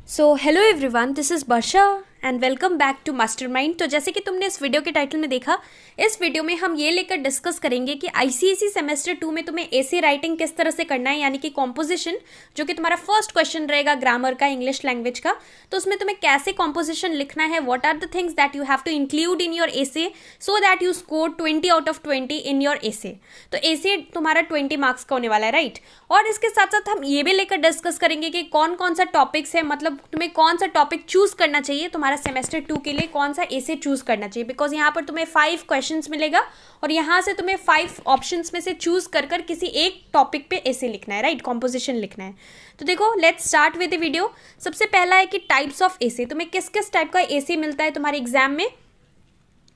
So hello everyone, this is Varsha and welcome back to Mastermind. तो जैसे कि तुमने इस वीडियो के टाइटल में देखा, इस वीडियो में हम ये लेकर डिस्कस करेंगे कि आईसीएसई सेमेस्टर 2 में तुम्हें एसे राइटिंग किस तरह से करना है, यानी कि कॉम्पोजिशन, जो कि तुम्हारा फर्स्ट क्वेश्चन रहेगा ग्रामर का, इंग्लिश लैंग्वेज का। तो उसमें तुम्हें कैसे कॉम्पोजिशन लिखना है, what are the things that you have to include in your essay so that you score 20 out of 20 in your essay. तो एसे तुम्हारा 20 मार्क्स का होने वाला है, राइट। और इसके साथ साथ हम ये भी लेकर डिस्कस करेंगे कि कौन कौन सा टॉपिक्स है, मतलब तुम्हें कौन सा टॉपिक चूज करना चाहिए तुम्हारा सेमेस्टर 2 के लिए, कौन सा एसे चूज करना चाहिए। बिकॉज यहाँ पर तुम्हें 5 क्वेश्चंस मिलेगा और यहाँ से तुम्हें 5 ऑप्शंस में से चूज कर कर किसी एक टॉपिक पे एसे लिखना है, राइट, कॉम्पोजिशन लिखना है। तो देखो, let's start with the video. सबसे पहला है कि टाइप्स ऑफ एसे, तुम्हें किस किस टाइप का एसे मिलता है तुम्हारे एग्जाम में।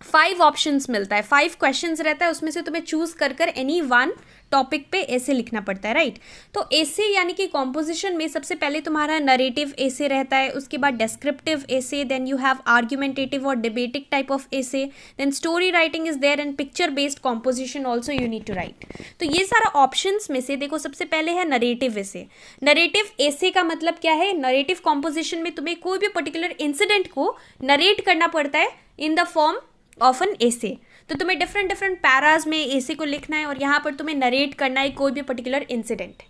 5 ऑप्शंस मिलता है, 5 क्वेश्चंस रहता है, उसमें से तुम्हें चूज कर कर एनी वन टॉपिक पे एसे लिखना पड़ता है, राइट। तो एसे यानी कि कॉम्पोजिशन में सबसे पहले तुम्हारा नरेटिव एसे रहता है, उसके बाद descriptive essay, then you have argumentative और debatic type of essay, then story writing is there and picture based composition also you need to write. तो ये सारा ऑप्शंस में से देखो, सबसे पहले है नरेटिव एसे। नरेटिव एसे का मतलब क्या है? नरेटिव कॉम्पोजिशन में तुम्हें कोई भी पर्टिकुलर इंसिडेंट को नरेट करना पड़ता है इन द फॉर्म ऑफ एन एसे। तो तुम्हें डिफरेंट पैराज में एसे को लिखना है और यहाँ पर तुम्हें नरेट करना है कोई भी पर्टिकुलर इंसिडेंट।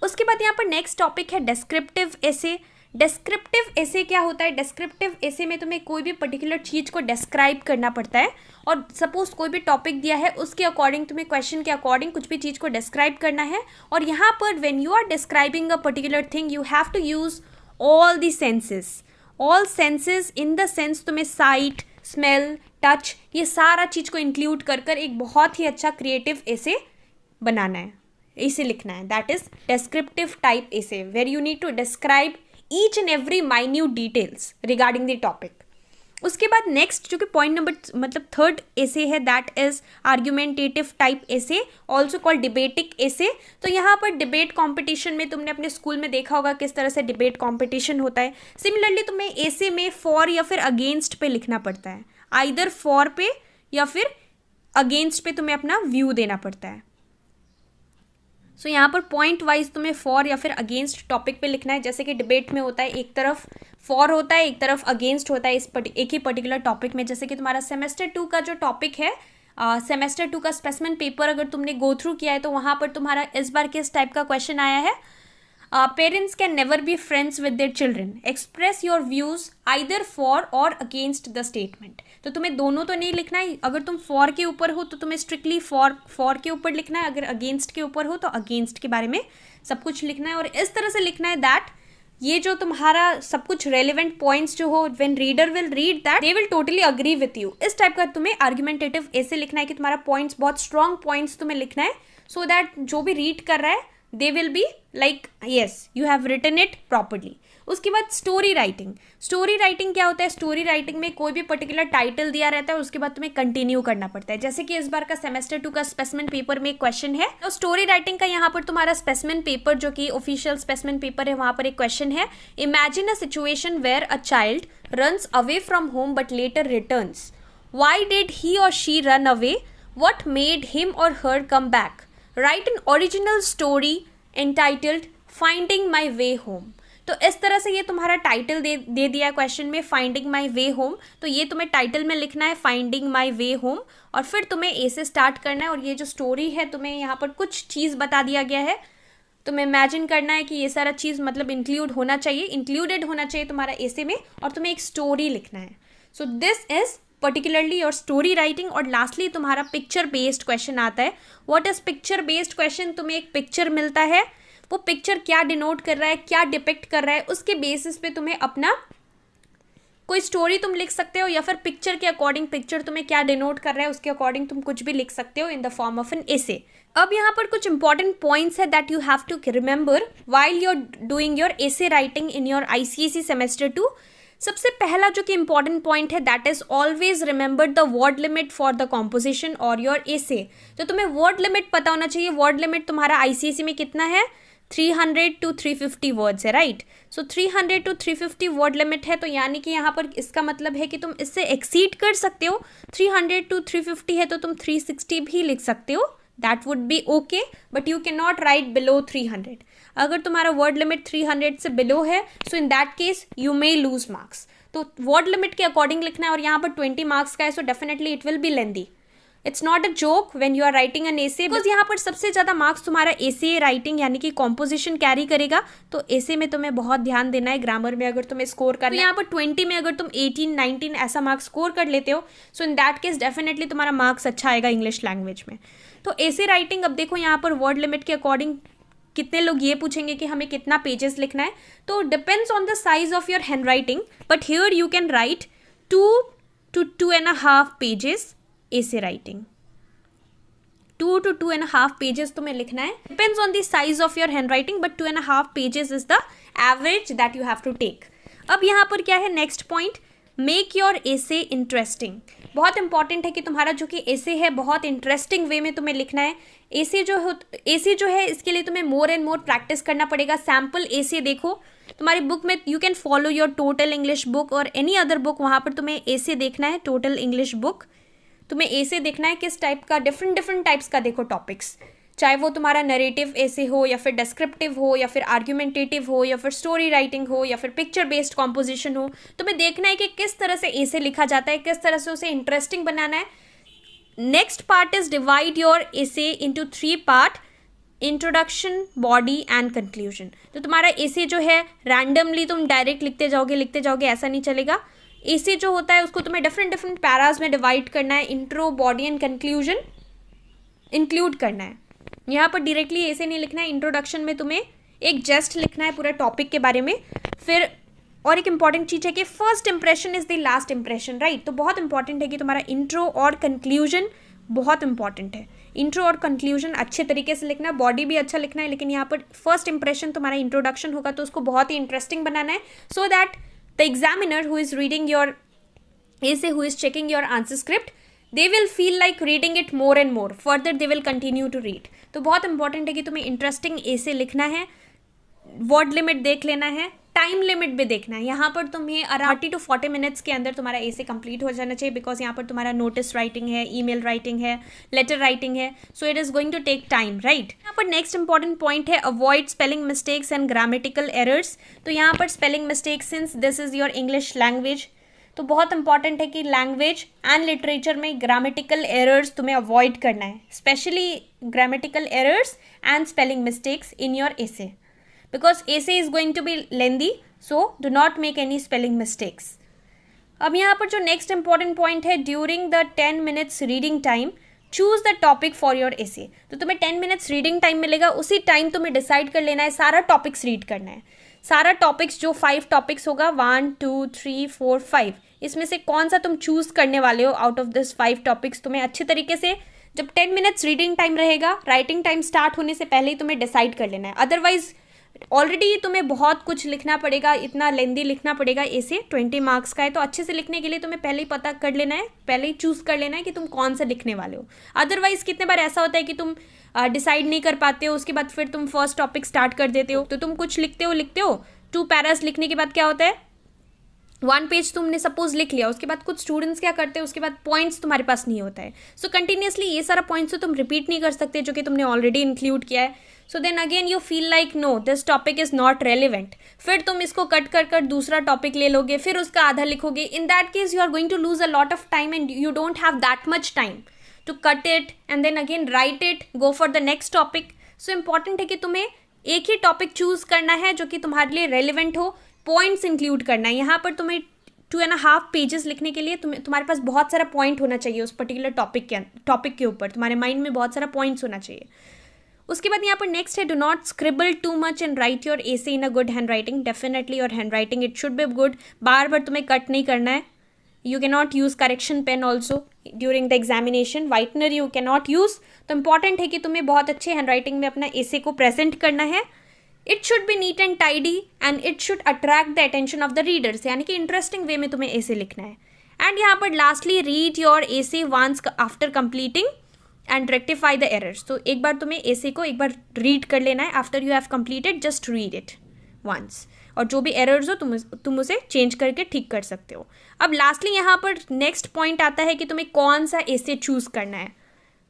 उसके बाद यहाँ पर नेक्स्ट टॉपिक है डेस्क्रिप्टिव एसे। डेस्क्रिप्टिव एसे क्या होता है? डेस्क्रिप्टिव एसे में तुम्हें कोई भी पर्टिकुलर चीज़ को डिस्क्राइब करना पड़ता है, और सपोज कोई भी टॉपिक दिया है उसके अकॉर्डिंग तुम्हें क्वेश्चन के अकॉर्डिंग कुछ भी चीज़ को डिस्क्राइब करना है। और यहाँ पर when you are describing a particular thing you have to use all the senses. All senses in the sense तुम्हें साइट, स्मेल, टच, ये सारा चीज़ को इंक्लूड कर कर एक बहुत ही अच्छा क्रिएटिव एसे बनाना है, एसे लिखना है। That is descriptive type essay, where you need to describe each and every minute details regarding the topic. उसके बाद नेक्स्ट जो कि पॉइंट नंबर मतलब थर्ड एसे है, that is argumentative type essay, also called debatic essay. तो यहाँ पर debate competition में तुमने अपने स्कूल में देखा होगा किस तरह से डिबेट कॉम्पिटिशन होता है। सिमिलरली तुम्हें एसे में फॉर या फिर अगेंस्ट पे लिखना पड़ता है, आइदर फॉर पे या फिर अगेंस्ट पे तुम्हें अपना व्यू देना पड़ता है। सो यहाँ पर पॉइंट वाइज तुम्हें फॉर या फिर अगेंस्ट टॉपिक पे लिखना है। जैसे कि डिबेट में होता है, एक तरफ फॉर होता है, एक तरफ अगेंस्ट होता है एक ही पर्टिकुलर टॉपिक में। जैसे कि तुम्हारा सेमेस्टर 2 का जो टॉपिक है, सेमेस्टर 2 का स्पेसिमेन पेपर अगर तुमने गो थ्रू किया है तो वहाँ पर तुम्हारा इस बार किस टाइप का क्वेश्चन आया है? Parents can never be friends with their children, express your views either for और अगेंस्ट द स्टेटमेंट। तो तुम्हें दोनों तो नहीं लिखना है। अगर तुम फॉर के ऊपर हो तो तुम्हें स्ट्रिक्टली फॉर के ऊपर लिखना है, अगर अगेंस्ट के ऊपर हो तो अगेंस्ट के बारे में सब कुछ लिखना है। और इस तरह से लिखना है दैट ये जो तुम्हारा सब कुछ रेलिवेंट पॉइंट्स जो हो, when reader will read that they will totally agree with you. इस टाइप का तुम्हें आर्ग्यूमेंटेटिव ऐसे लिखना है कि तुम्हारा पॉइंट्स बहुत स्ट्रॉन्ग पॉइंट्स तुम्हें लिखना है, सो दैट जो भी रीड कर रहा है they will be like yes you have written it properly. उसके बाद स्टोरी राइटिंग। स्टोरी राइटिंग क्या होता है? स्टोरी राइटिंग में कोई भी पर्टिकुलर टाइटल दिया रहता है, उसके बाद तुम्हें कंटिन्यू करना पड़ता है। जैसे कि इस बार का सेमेस्टर 2 का स्पेसिमेन पेपर में एक क्वेश्चन है, तो स्टोरी राइटिंग का यहाँ पर तुम्हारा स्पेसिमेन पेपर जो कि ऑफिशियल स्पेसिमेन पेपर है, वहाँ पर एक क्वेश्चन है, imagine a situation where a child runs away from home but later returns. Why did he or she run away? What made him or her come back? Write an original story entitled finding my way home. तो इस तरह से ये तुम्हारा title दे दिया है question में, finding my way home. तो ये तुम्हें टाइटल में लिखना है, फाइंडिंग माई वे होम, और फिर तुम्हें ए से स्टार्ट करना है। और ये जो स्टोरी है, तुम्हें यहाँ पर कुछ चीज़ बता दिया गया है, तुम्हें इमेजिन करना है कि ये सारा चीज़ मतलब इंक्लूडेड होना चाहिए तुम्हारा एसे में, और तुम्हें एक स्टोरी लिखना है। So this is particularly your story writing. और लास्टली तुम्हारा पिक्चर बेस्ड क्वेश्चन आता है। What is picture based question? तुम्हें एक पिक्चर मिलता है, वो पिक्चर क्या डिनोट कर रहा है, क्या डिपिक्ट कर रहा है, उसके बेसिस पे तुम्हें अपना कोई स्टोरी तुम लिख सकते हो, या फिर पिक्चर के अकॉर्डिंग पिक्चर तुम्हें क्या डिनोट कर रहा है उसके अकॉर्डिंग तुम कुछ भी लिख सकते हो in the form of an essay. अब यहाँ पर कुछ इंपॉर्टेंट पॉइंट्स है that you have to remember while you are doing your essay writing in your ICSE semester 2। सबसे पहला जो कि इंपॉर्टेंट पॉइंट है, that is always remember the word limit for the composition और योर एसे। तो तुम्हें word limit पता होना चाहिए। वर्ड लिमिट तुम्हारा आईसीएसई में कितना है? 300 to 350 वर्ड्स है, right. So 300 to 350 word limit है, तो यानी कि यहाँ पर इसका मतलब है कि तुम इससे एक्सीड कर सकते हो। 300 to 350 है तो तुम 360 भी लिख सकते हो, that would be okay, but you can not write below 300। अगर तुम्हारा वर्ड लिमिट 300 से बिलो है, so in that case you may lose marks. तो वर्ड लिमिट के अकॉर्डिंग लिखना है, और यहाँ पर 20 मार्क्स का है, so definitely it will be lengthy. It's not a joke when you are writing an essay, because यहाँ पर सबसे ज़्यादा मार्क्स तुम्हारा एसे राइटिंग यानी कि कॉम्पोजिशन कैरी करेगा। तो एसे में तुम्हें बहुत ध्यान देना है। ग्रामर में अगर तुम्हें स्कोर करना है, तो यहाँ पर 20 में अगर तुम 18, 19 ऐसा मार्क्स स्कोर कर लेते हो, सो इन दैट केस डेफिनेटली तुम्हारा मार्क्स अच्छा आएगा इंग्लिश लैंग्वेज में। तो एसे राइटिंग, अब देखो यहाँ पर वर्ड लिमिट के अकॉर्डिंग कितने लोग ये पूछेंगे कि हमें कितना पेजेस लिखना है, तो depends on the size of your hand writing, but here you can write 2 to 2.5 pages essay writing. 2 to 2.5 pages तुम्हें लिखना है, depends on the size of your hand writing, but 2.5 pages is the average that you have to take. अब यहाँ पर क्या है next point, make your essay interesting. बहुत important है कि तुम्हारा जो कि एसे है बहुत इंटरेस्टिंग वे में तुम्हें लिखना है। एसे जो है इसके लिए तुम्हें मोर एंड मोर प्रैक्टिस करना पड़ेगा। सैम्पल एसे देखो तुम्हारी बुक में, you can follow your total English book और एनी अदर बुक, वहाँ पर तुम्हें एसे देखना है। टोटल इंग्लिश बुक तुम्हें एसे देखना है, किस टाइप का, डिफरेंट टाइप्स का देखो टॉपिक्स, चाहे वो तुम्हारा नरेटिव एसे हो या फिर डिस्क्रिप्टिव हो या फिर आर्ग्यूमेंटेटिव हो या फिर स्टोरी राइटिंग हो या फिर पिक्चर बेस्ड कॉम्पोजिशन हो। तुम्हें देखना है कि किस तरह से एसे लिखा जाता है, किस तरह से उसे इंटरेस्टिंग बनाना है। Next part is divide your essay into 3 part, introduction, body and conclusion. तो तुम्हारा एसे जो है रैंडमली तुम डायरेक्ट लिखते जाओगे, ऐसा नहीं चलेगा। एसे जो होता है उसको तुम्हें डिफरेंट पैराज में डिवाइड करना है, intro, body and conclusion include करना है। यहाँ पर डायरेक्टली ऐसे नहीं लिखना है। इंट्रोडक्शन में तुम्हें एक जस्ट लिखना है पूरा टॉपिक के बारे में। फिर और एक इंपॉर्टेंट चीज़ है कि first impression is the last impression, right. तो बहुत इंपॉर्टेंट है कि तुम्हारा इंट्रो और कंक्लूजन बहुत इंपॉर्टेंट है। इंट्रो और कंक्लूजन अच्छे तरीके से लिखना है, बॉडी भी अच्छा लिखना है, लेकिन यहाँ पर फर्स्ट इंप्रेशन तुम्हारा इंट्रोडक्शन होगा, तो उसको बहुत ही इंटरेस्टिंग बनाना है, so that the examiner who is reading your essay, who is checking your answer script, they will feel like reading it more and more, further they will continue to read। तो बहुत important है कि तुम्हें interesting एसे लिखना है। Word limit देख लेना है, टाइम लिमिट भी देखना है। यहाँ पर तुम्हें 30 to 40 मिनट्स के अंदर तुम्हारा एसे कंप्लीट हो जाना चाहिए, बिकॉज यहाँ पर तुम्हारा नोटिस राइटिंग है, ईमेल राइटिंग है, लेटर राइटिंग है, so it is going to take time, right. यहाँ पर नेक्स्ट इंपॉर्टेंट पॉइंट है avoid spelling mistakes and grammatical errors. तो यहाँ पर spelling mistakes, since this is your English language, तो बहुत इंपॉर्टेंट है कि लैंग्वेज एंड लिटरेचर में ग्रामेटिकल एरर्स तुम्हें अवॉइड करना है, specially grammatical errors and spelling mistakes in your essay, because essay is going to be lengthy, so do not make any spelling mistakes. अब यहाँ पर जो नेक्स्ट इंपॉर्टेंट पॉइंट है, during the 10 minutes reading time choose the topic for your essay. तो तुम्हें 10 minutes reading time मिलेगा, उसी time तुम्हें डिसाइड कर लेना है सारा टॉपिक्स रीड करना है। सारा टॉपिक्स जो 5 टॉपिक्स होगा, 1 2 3 4 5, इसमें से कौन सा तुम चूज करने वाले हो आउट ऑफ दिस 5 टॉपिक्स, तुम्हें अच्छे तरीके से जब 10 मिनट्स रीडिंग टाइम रहेगा, राइटिंग टाइम स्टार्ट होने से पहले ही तुम्हें डिसाइड कर लेना है। अदरवाइज ऑलरेडी तुम्हें बहुत कुछ लिखना पड़ेगा, इतना लेंदी लिखना पड़ेगा एसे, 20 मार्क्स का है, तो अच्छे से लिखने के लिए तुम्हें पहले ही पता कर लेना है, पहले ही चूज कर लेना है कि तुम कौन सा लिखने वाले हो। अदरवाइज कितने बार ऐसा होता है कि तुम डिसाइड नहीं कर पाते हो, उसके बाद फिर तुम फर्स्ट टॉपिक स्टार्ट कर देते हो, तो तुम कुछ लिखते हो 2 पैरास लिखने के बाद क्या होता है, 1 पेज तुमने सपोज लिख लिया, उसके बाद कुछ स्टूडेंट्स क्या करते हैं, उसके बाद पॉइंट्स तुम्हारे पास नहीं होता है, सो कंटिन्यूसली ये सारा पॉइंट्स तो तुम रिपीट नहीं कर सकते जो कि तुमने ऑलरेडी इंक्लूड किया है। So then again you feel like no this topic is not relevant, फिर तुम इसको कट कर दूसरा टॉपिक ले लोगे, फिर उसका आधा लिखोगे। In that case you are going to lose a lot of time and you don't have that much time to cut it and then again write it, go for the next topic. So important है कि तुम्हें एक ही topic choose करना है जो कि तुम्हारे लिए रेलिवेंट हो, पॉइंट्स इंक्लूड करना है। यहाँ पर तुम्हें 2.5 पेजेस लिखने के लिए तुम्हारे पास बहुत सारा पॉइंट होना चाहिए उस पर्टिकुलर टॉपिक के ऊपर, तुम्हारे माइंड में बहुत सारा पॉइंट्स होना चाहिए। उसके बाद यहाँ पर नेक्स्ट है, do not scribble too much and write your essay in a good handwriting. Definitely your hand writing it should be good, बार बार तुम्हें कट नहीं करना है। You can not use correction pen also during the examination, whitener you can not use. तो important है कि तुम्हें बहुत अच्छे हैंड राइटिंग में अपना एसे को प्रेजेंट करना है। It should B neat and tidy and it should attract the attention of the readers, यानी कि इंटरेस्टिंग वे में तुम्हें एसे लिखना है। एंड यहाँ पर lastly read your essay once after completing and rectify the errors. तो एक बार तुम्हें एसे को एक बार रीड कर लेना है, after you have completed just read it once, और जो भी एरर्स हो तुम उसे चेंज करके ठीक कर सकते हो। अब लास्टली यहाँ पर नेक्स्ट पॉइंट आता है कि तुम्हें कौन सा एसे चूज करना है,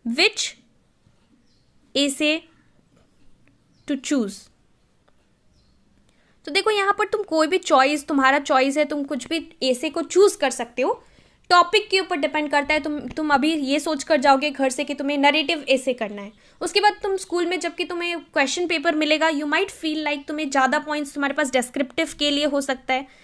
विच एसे टू चूज। तो देखो यहाँ पर तुम कोई भी चॉइस, तुम्हारा चॉइस है, तुम कुछ भी ऐसे को चूज कर सकते हो। टॉपिक के ऊपर डिपेंड करता है। तुम अभी ये सोच कर जाओगे घर से कि तुम्हें नरेटिव ऐसे करना है, उसके बाद तुम स्कूल में जबकि तुम्हें क्वेश्चन पेपर मिलेगा, यू माइट फील लाइक तुम्हें ज़्यादा पॉइंट्स तुम्हारे पास डिस्क्रिप्टिव के लिए हो सकता है।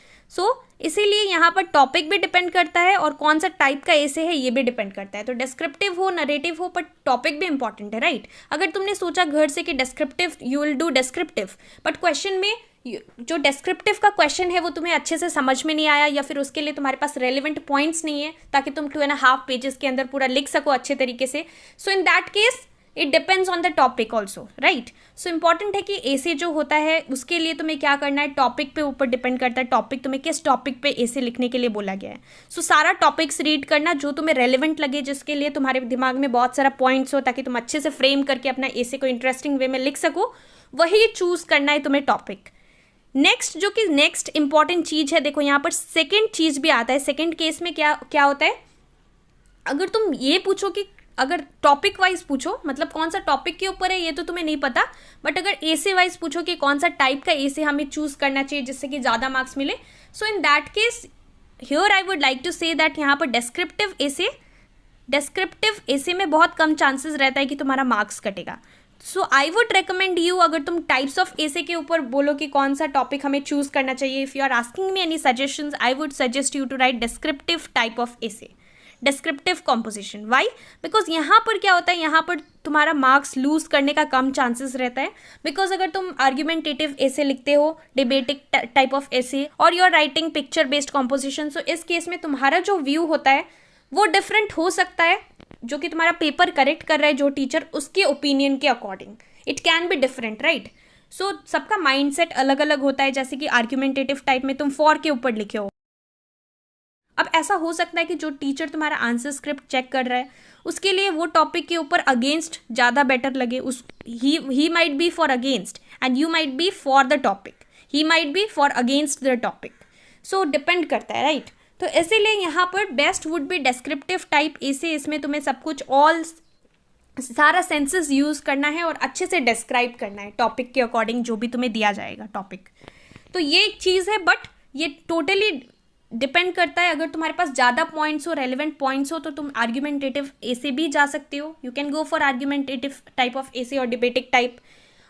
इसीलिए यहाँ पर टॉपिक भी डिपेंड करता है और कौन सा टाइप का ऐसे है ये भी डिपेंड करता है। तो डिस्क्रिप्टिव हो, नरेटिव हो, पर टॉपिक भी इंपॉर्टेंट है, राइट। अगर तुमने सोचा घर से कि descriptive, you will do descriptive, but question में जो डिस्क्रिप्टिव का क्वेश्चन है वो तुम्हें अच्छे से समझ में नहीं आया, या फिर उसके लिए तुम्हारे पास रेलिवेंट पॉइंट्स नहीं है ताकि तुम 2.5 पेजेस के अंदर पूरा लिख सको अच्छे तरीके से। So in that case it depends on the topic also, right. So important है कि ऐसे जो होता है उसके लिए तुम्हें क्या करना है, टॉपिक पे ऊपर डिपेंड करता है। टॉपिक, तुम्हें किस टॉपिक पे ऐसे लिखने के लिए बोला गया है। सो सारा टॉपिक्स रीड करना जो तुम्हें रेलिवेंट लगे, जिसके लिए तुम्हारे दिमाग में बहुत सारा पॉइंट्स हो, ताकि तुम अच्छे से फ्रेम करके अपना ऐसे को इंटरेस्टिंग वे में लिख सको, वही चूज करना है तुम्हें टॉपिक। नेक्स्ट, जो कि नेक्स्ट इंपॉर्टेंट चीज़ है, देखो यहाँ पर सेकेंड चीज़ भी आता है। सेकेंड केस में क्या होता है, अगर तुम ये पूछो कि अगर टॉपिक वाइज पूछो, मतलब कौन सा टॉपिक के ऊपर है ये तो तुम्हें नहीं पता, बट अगर एसे वाइज पूछो कि कौन सा टाइप का एसे हमें चूज करना चाहिए जिससे कि ज़्यादा मार्क्स मिले, so in that case here I would like to say that यहाँ पर डिस्क्रिप्टिव एसे में बहुत कम चांसेस रहता है कि तुम्हारा मार्क्स कटेगा। सो आई वुड रिकमेंड यू, अगर तुम टाइप्स ऑफ एसे के ऊपर बोलो कि कौन सा टॉपिक हमें चूज करना चाहिए, if you are asking me any suggestions, I would suggest you to write descriptive type of essay, descriptive composition. Why? Because यहाँ पर क्या होता है, यहाँ पर तुम्हारा मार्क्स लूज करने का कम चांसेस रहता है। बिकॉज अगर तुम आर्ग्यूमेंटेटिव एसे लिखते हो, डिबेटिक टाइप ऑफ एसे, और you are writing picture based composition, so इस केस में तुम्हारा जो व्यू होता है वो डिफरेंट हो सकता है, जो कि तुम्हारा पेपर करेक्ट कर रहा है जो टीचर, उसके ओपिनियन के according it can be different, right. So सबका माइंडसेट अलग अलग होता है। जैसे कि आर्ग्यूमेंटेटिव टाइप में तुम फॉर के ऊपर लिखे हो, अब ऐसा हो सकता है कि जो टीचर तुम्हारा आंसर स्क्रिप्ट चेक कर रहा है उसके लिए वो टॉपिक के ऊपर अगेंस्ट ज़्यादा बेटर लगे, he might be for against and you might be for the topic, he might be for against the topic. So depend करता है, राइट। तो इसीलिए यहाँ पर best would be descriptive type essay. इसमें तुम्हें सब कुछ सारा सेंसेस यूज़ करना है और अच्छे से डिस्क्राइब करना है टॉपिक के अकॉर्डिंग जो भी तुम्हें दिया जाएगा टॉपिक। तो ये एक चीज़ है, बट ये टोटली डिपेंड करता है। अगर तुम्हारे पास ज़्यादा पॉइंट्स हो, रेलिवेंट पॉइंट्स हो, तो तुम आर्ग्यूमेंटेटिव एसे भी जा सकते हो। You can go for argumentative type of essay और डिबेटिक टाइप,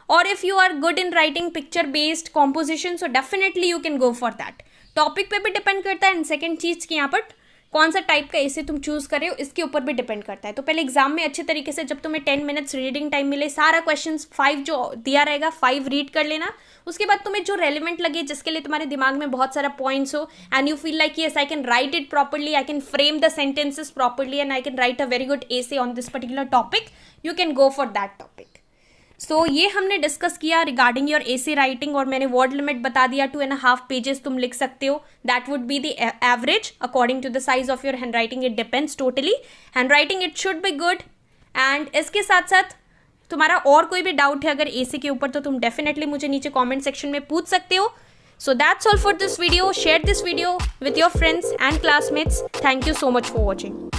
और if you are good in writing picture based composition, so definitely you can go for that. Topic पे भी डिपेंड करता है, एंड सेकेंड चीज़ कि यहाँ पर कौन सा टाइप का एसे तुम चूज़ कर रहे हो इसके ऊपर भी डिपेंड करता है। तो पहले एग्जाम में अच्छे तरीके से, जब तुम्हें 10 मिनट्स रीडिंग टाइम मिले, सारा क्वेश्चंस 5 जो दिया रहेगा 5 रीड कर लेना। उसके बाद तुम्हें जो रेलिवेंट लगे, जिसके लिए तुम्हारे दिमाग में बहुत सारा पॉइंट्स हो, and you feel like yes I can write it properly, I can frame the sentences properly, and I can write a very good essay on this particular topic, you can go for that topic. So ये हमने discuss किया regarding your essay writing, और मैंने word limit बता दिया 2.5 pages तुम लिख सकते हो। That would be the average according to the size of your hand writing, it depends totally. Handwriting it should be good. And इसके साथ साथ तुम्हारा और कोई भी डाउट है अगर एसे के ऊपर, तो तुम डेफिनेटली मुझे नीचे कॉमेंट सेक्शन में पूछ सकते हो। So that's all for this video. Share this video with your friends and classmates. Thank you so much for watching.